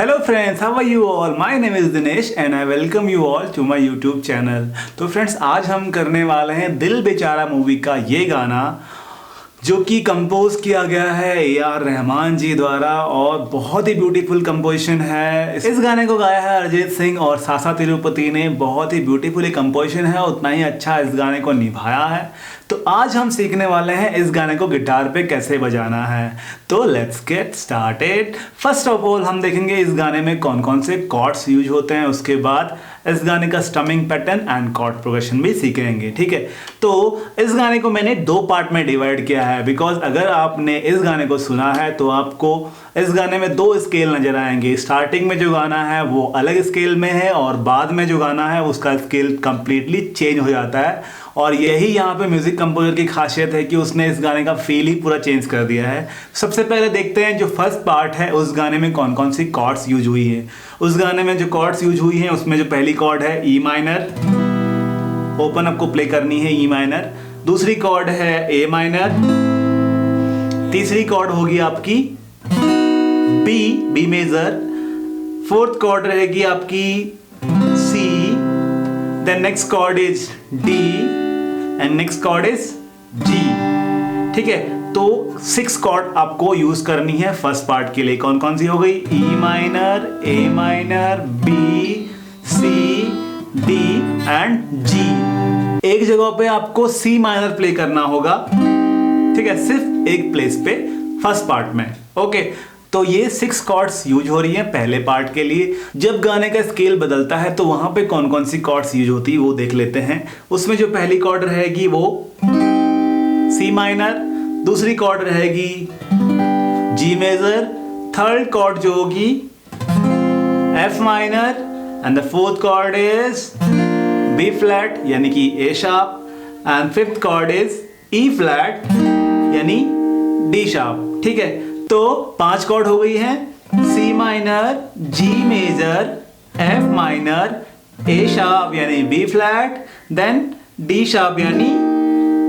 Hello friends, how are you all? My name is Dinesh and I welcome you all to my YouTube channel. तो friends आज हम करने वाले हैं दिल बेचारा मूवी का ये गाना जो कि कंपोज किया गया है AR रहमान जी द्वारा और बहुत ही ब्यूटीफुल कंपोजिशन है। इस गाने को गाया है अरिजीत सिंह और सासा तिरुपति ने। बहुत ही ब्यूटीफुल कंपोजिशन है, उतना ही अच्छा इस गाने को निभाया है। तो आज हम सीखने वाले हैं इस गाने को गिटार पे कैसे बजाना है। तो let's get started. First of all हम देखेंगे इस गाने में कौन कौन से कॉर्ड्स यूज होते हैं, उसके बाद इस गाने का स्टमिंग पैटर्न एंड कॉर्ड प्रोग्रेशन भी सीखेंगे। ठीक है, तो इस गाने को मैंने दो पार्ट में डिवाइड किया है बिकॉज अगर आपने इस गाने को सुना है तो आपको इस गाने में दो स्केल नजर आएंगे। स्टार्टिंग में जो गाना है वो अलग स्केल में है और बाद में जो गाना है उसका स्केल कंप्लीटली चेंज हो जाता है। और यही यहाँ पे म्यूजिक कंपोजर की खासियत है कि उसने इस गाने का फील ही पूरा चेंज कर दिया है। सबसे पहले देखते हैं जो फर्स्ट पार्ट है उस गाने में कौन कौन सी कॉर्ड्स यूज हुई है। उस गाने में जो कॉर्ड्स यूज हुई हैं उसमें जो पहली कॉर्ड है ई माइनर, ओपन आपको प्ले करनी है ई माइनर। दूसरी कॉर्ड है ए माइनर। तीसरी कॉर्ड होगी आपकी बी मेजर। फोर्थ कॉर्ड रहेगी आपकी C. Then next chord is D and next chord is G. ठीक है, तो 6 कॉर्ड आपको यूज करनी है फर्स्ट पार्ट के लिए। कौन कौन सी हो गई? E minor, A minor, B, C, D and G. एक जगह पे आपको सी माइनर प्ले करना होगा, ठीक है, सिर्फ एक प्लेस पे फर्स्ट पार्ट में। ओके, तो ये 6 कॉर्ड्स यूज हो रही हैं पहले पार्ट के लिए। जब गाने का स्केल बदलता है तो वहां पे कौन कौन सी कॉर्ड्स यूज होती है वो देख लेते हैं। उसमें जो पहली कॉर्ड रहेगी वो सी माइनर, दूसरी कॉर्ड रहेगी जी मेजर, थर्ड कॉर्ड जो होगी F minor and the fourth chord is B flat यानी कि A sharp and fifth chord is E flat यानी डी शार्प। ठीक है, तो 5 कॉर्ड हो गई हैं C minor, G major, F minor, A sharp यानी B flat, then D sharp यानी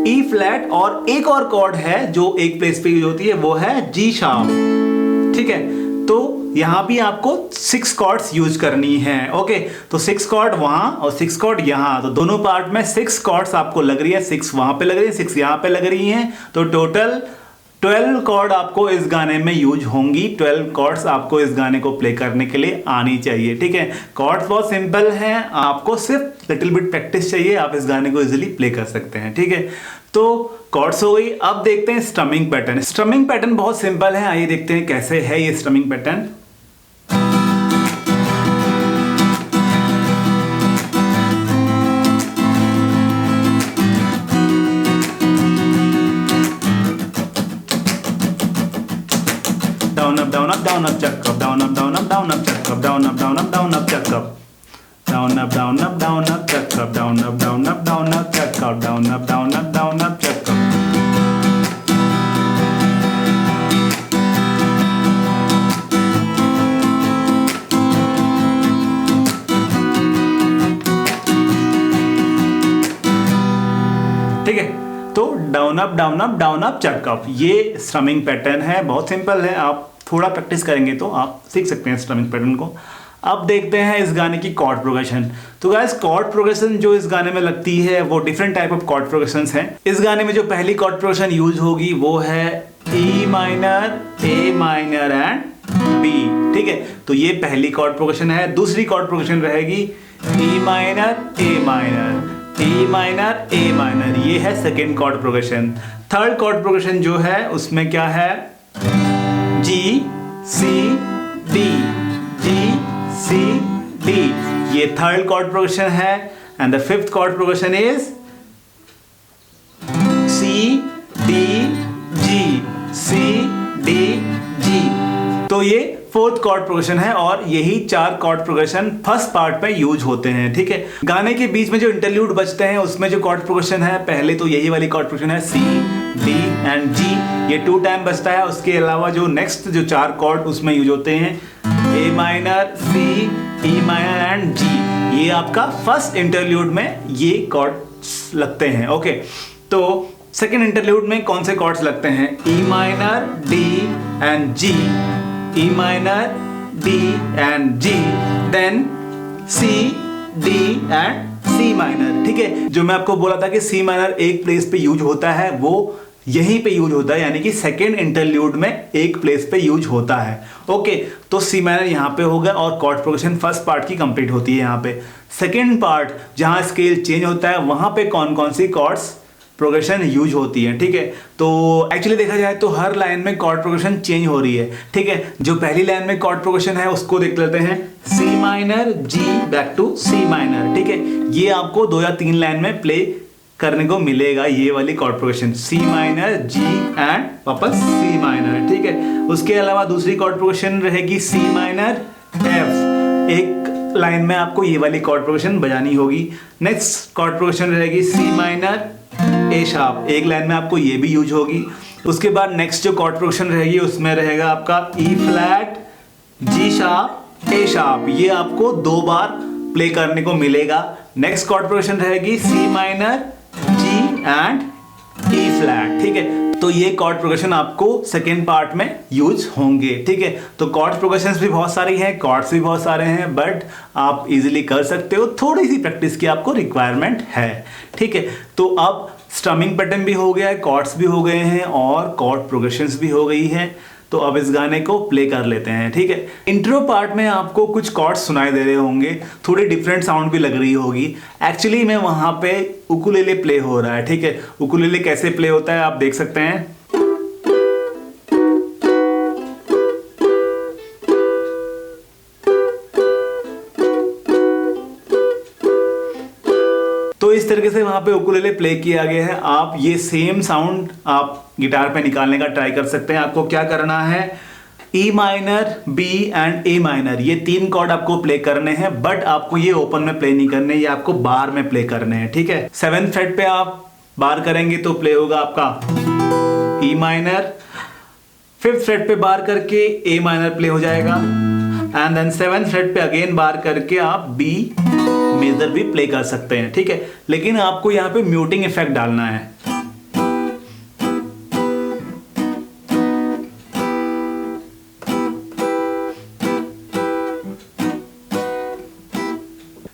ई फ्लैट और एक और कॉर्ड है जो एक प्लेस पे यूज होती है वो है जी शार्प। ठीक है, तो यहां भी आपको 6 कॉर्ड्स यूज करनी है। ओके, तो 6 कॉर्ड वहां और 6 कॉर्ड यहां, तो दोनों पार्ट में 6 कॉर्ड्स आपको लग रही है। 6 वहां पे लग रही है, 6 यहां पे लग रही हैं, तो टोटल 12 कॉर्ड आपको इस गाने में यूज होंगी। 12 कॉर्ड्स आपको इस गाने को प्ले करने के लिए आनी चाहिए। ठीक है, कॉर्ड्स बहुत सिंपल हैं, आपको सिर्फ लिटिल बिट प्रैक्टिस चाहिए, आप इस गाने को इजीली प्ले कर सकते हैं। ठीक है, तो कॉर्ड्स हो गई। अब देखते हैं स्ट्रमिंग पैटर्न। स्ट्रमिंग पैटर्न बहुत सिंपल है, आइए देखते हैं कैसे है ये strumming pattern. Down up, down up, down up, chuck up. Down up, down up, down up, chuck up. Down up, down up, down up, chuck up. Down up, down up, down up, chuck up. Down up, down up, down up, chuck up. Down up, down up, down up, chuck up. ठीक है, तो down up down up down up चक up ये strumming pattern है। बहुत simple है, आप थोड़ा practice करेंगे तो आप सीख सकते हैं स्ट्रमिंग पैटर्न को। अब देखते हैं इस गाने की कॉर्ड प्रोग्रेशन। तो गाइस, कॉर्ड प्रोग्रेशन जो इस गाने में लगती है वो different type of chord progressions हैं। इस गाने में जो पहली कॉर्ड प्रोग्रेशन यूज होगी वो है E minor, A minor and B. ठीक है, तो ये पहली कॉर्ड प्रोग्रेशन है। दूसरी कॉर्ड प्रोग्रेशन रहेगी E minor, A minor, E minor, A minor, ये है second chord progression. Third chord progression जो है उसमें क्या है G C D, G C D, ये थर्ड कॉर्ड प्रोग्रेशन है। And the fifth chord progression is C D G, C D G, तो ये फोर्थ कॉर्ड प्रोग्रेशन है और यही 4 कॉर्ड प्रोग्रेशन फर्स्ट पार्ट में यूज होते हैं। ठीक है, गाने के बीच में जो इंटरल्यूड बचते हैं उसमें जो कॉर्ड प्रोग्रेशन है पहले तो यही वाली कॉर्ड प्रोग्रेशन है सी डी एंड जी, ये 2 टाइम बचता है। उसके अलावा जो नेक्स्ट जो 4 कॉर्ड उसमें यूज होते हैं A minor, C, E minor and G, ये आपका फर्स्ट इंटरल्यूड में ये कॉर्ड्स लगते हैं। ओके, तो सेकेंड इंटरल्यूड में कौन से कॉर्ड्स लगते हैं? E minor, D and G, E minor, D and G, then C, D and C minor. ठीक है, जो मैं आपको बोला था कि C माइनर एक प्लेस पे यूज होता है वो यहीं पे यूज होता है, यानी कि सेकेंड इंटरल्यूड में एक प्लेस पे यूज होता है। ओके, तो सी माइनर यहाँ पे होगा और कॉर्ड प्रोग्रेशन फर्स्ट पार्ट की कंप्लीट होती है। यहाँ पे सेकेंड पार्ट जहाँ स्केल चेंज होता है वहाँ पे कौन कौन सी कॉर्ड्स प्रोग्रेशन यूज होती है। ठीक है, तो एक्चुअली देखा जाए तो हर लाइन में कॉर्ड प्रोग्रेशन चेंज हो रही है। ठीक है, जो पहली लाइन में कॉर्ड प्रोग्रेशन है उसको देख लेते हैं, C minor G back to C minor. ठीक है, ये आपको 2 या 3 लाइन में प्ले करने को मिलेगा, ये वाली chord progression C minor G and वापस सी माइनर। ठीक है, उसके अलावा दूसरी कॉर्ड प्रोग्रेशन रहेगी सी माइनर F, एक लाइन में आपको ये वाली कॉर्ड प्रोग्रेशन बजानी होगी। नेक्स्ट कॉर्ड प्रोग्रेशन रहेगी सी माइनर ए शार्प, एक लाइन में आपको ये भी यूज होगी। उसके बाद नेक्स्ट जो कॉर्ड प्रोग्रेशन रहेगी उसमें रहेगा आपका E flat G sharp A sharp, ये आपको 2 बार प्ले करने को मिलेगा। नेक्स्ट कॉर्ड प्रोग्रेशन रहेगी C minor G and E flat. ठीक है, तो ये कॉर्ड प्रोग्रेशन आपको सेकेंड पार्ट में यूज होंगे। ठीक है, तो कॉर्ड प्रोग्रेशंस भी बहुत सारी हैं, कॉर्ड्स भी बहुत सारे हैं, बट आप इजीली कर सकते हो, थोड़ी सी प्रैक्टिस की आपको रिक्वायरमेंट है। ठीक है, तो अब स्ट्रमिंग पैटर्न भी हो गया है, कॉर्ड्स भी हो गए हैं और कॉर्ड प्रोग्रेशंस भी हो गई हैं। तो अब इस गाने को प्ले कर लेते हैं। ठीक है, इंट्रो पार्ट में आपको कुछ कॉर्ड्स सुनाई दे रहे होंगे, थोड़ी डिफरेंट साउंड भी लग रही होगी। एक्चुअली में वहां पे उकुलेले प्ले हो रहा है। ठीक है, उकुलेले कैसे प्ले होता है आप देख सकते हैं। तो इस तरीके से वहां पे उकुलेले प्ले किया गया है। आप ये सेम साउंड आप गिटार पे निकालने का ट्राई कर सकते हैं। आपको क्या करना है, E minor, B and A minor, ये 3 कॉर्ड आपको प्ले करने हैं, बट आपको ये ओपन में प्ले नहीं करने, ये आपको बार में प्ले करने हैं। ठीक है, 7th फ्रेट पे आप बार करेंगे तो प्ले होगा आपका ई माइनर, 5th फ्रेट पे बार करके ए माइनर प्ले हो जाएगा, एंड देन 7th फ्रेट पे अगेन बार करके आप बी मेजर भी प्ले कर सकते हैं। ठीक है, लेकिन आपको यहाँ पे म्यूटिंग इफेक्ट डालना है।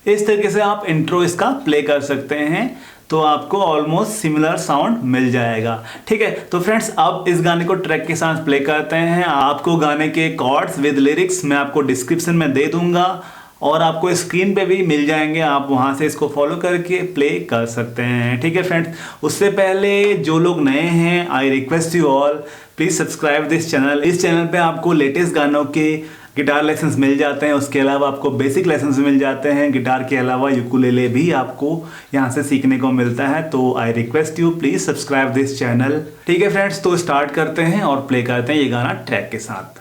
इस तरीके से आप इंट्रो इसका प्ले कर सकते हैं, तो आपको ऑलमोस्ट सिमिलर साउंड मिल जाएगा। ठीक है, तो फ्रेंड्स अब इस गाने को ट्रैक के साथ प्ले करते हैं। आपको गाने के कॉर्ड्स विद लिरिक्स मैं आपको डिस्क्रिप्शन में दे दूंगा और आपको स्क्रीन पे भी मिल जाएंगे, आप वहां से इसको फॉलो करके प्ले कर सकते हैं। ठीक है फ्रेंड्स, उससे पहले जो लोग नए हैं, I request you all please subscribe this channel. इस चैनल पे आपको लेटेस्ट गानों के गिटार लेसन्स मिल जाते हैं, उसके अलावा आपको बेसिक लेसन्स मिल जाते हैं। गिटार के अलावा यूकुलेले भी आपको यहाँ से सीखने को मिलता है। तो I request you please subscribe this channel. ठीक है फ्रेंड्स, तो स्टार्ट करते हैं और प्ले करते हैं ये गाना ट्रैक के साथ।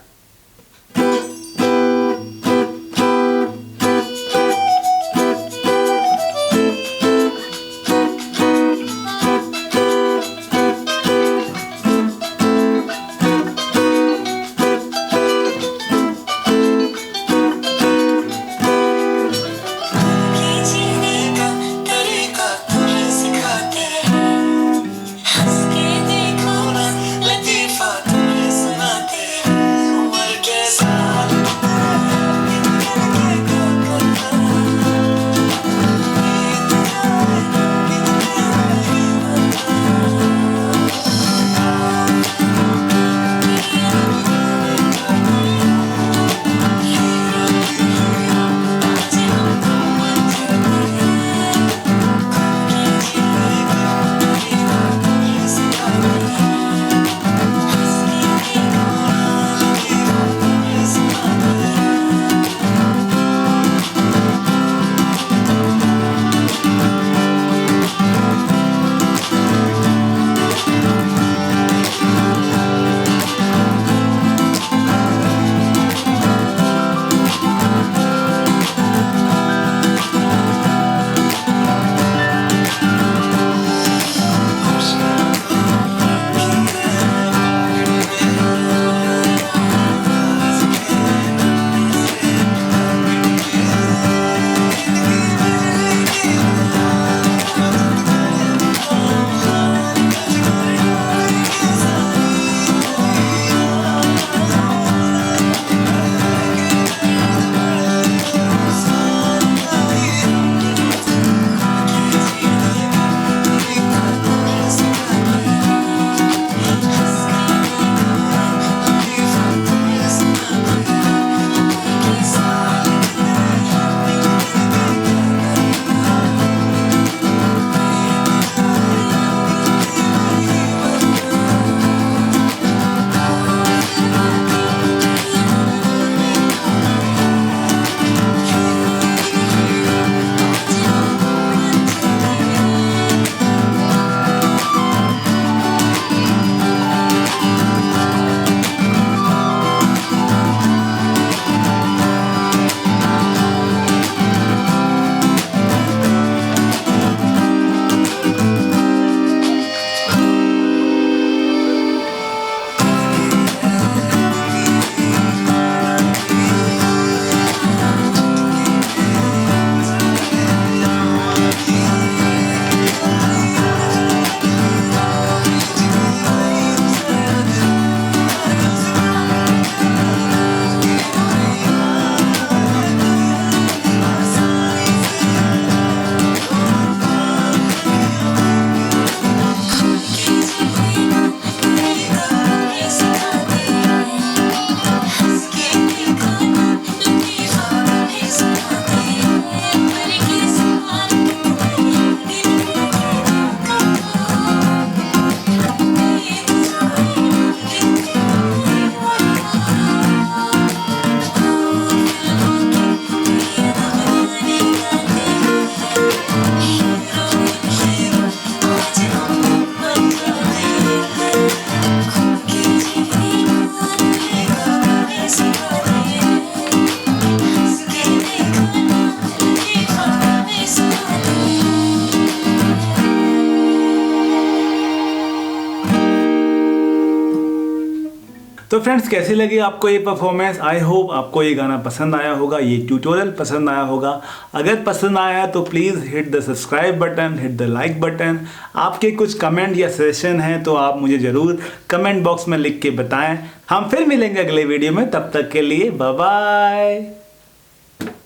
तो फ्रेंड्स कैसी लगी आपको ये परफॉर्मेंस? आई होप आपको ये गाना पसंद आया होगा, ये ट्यूटोरियल पसंद आया होगा। अगर पसंद आया तो please hit the subscribe button, hit the like button. आपके कुछ कमेंट या सजेशन हैं तो आप मुझे ज़रूर कमेंट बॉक्स में लिख के बताएं। हम फिर मिलेंगे अगले वीडियो में, तब तक के लिए बाय बाय।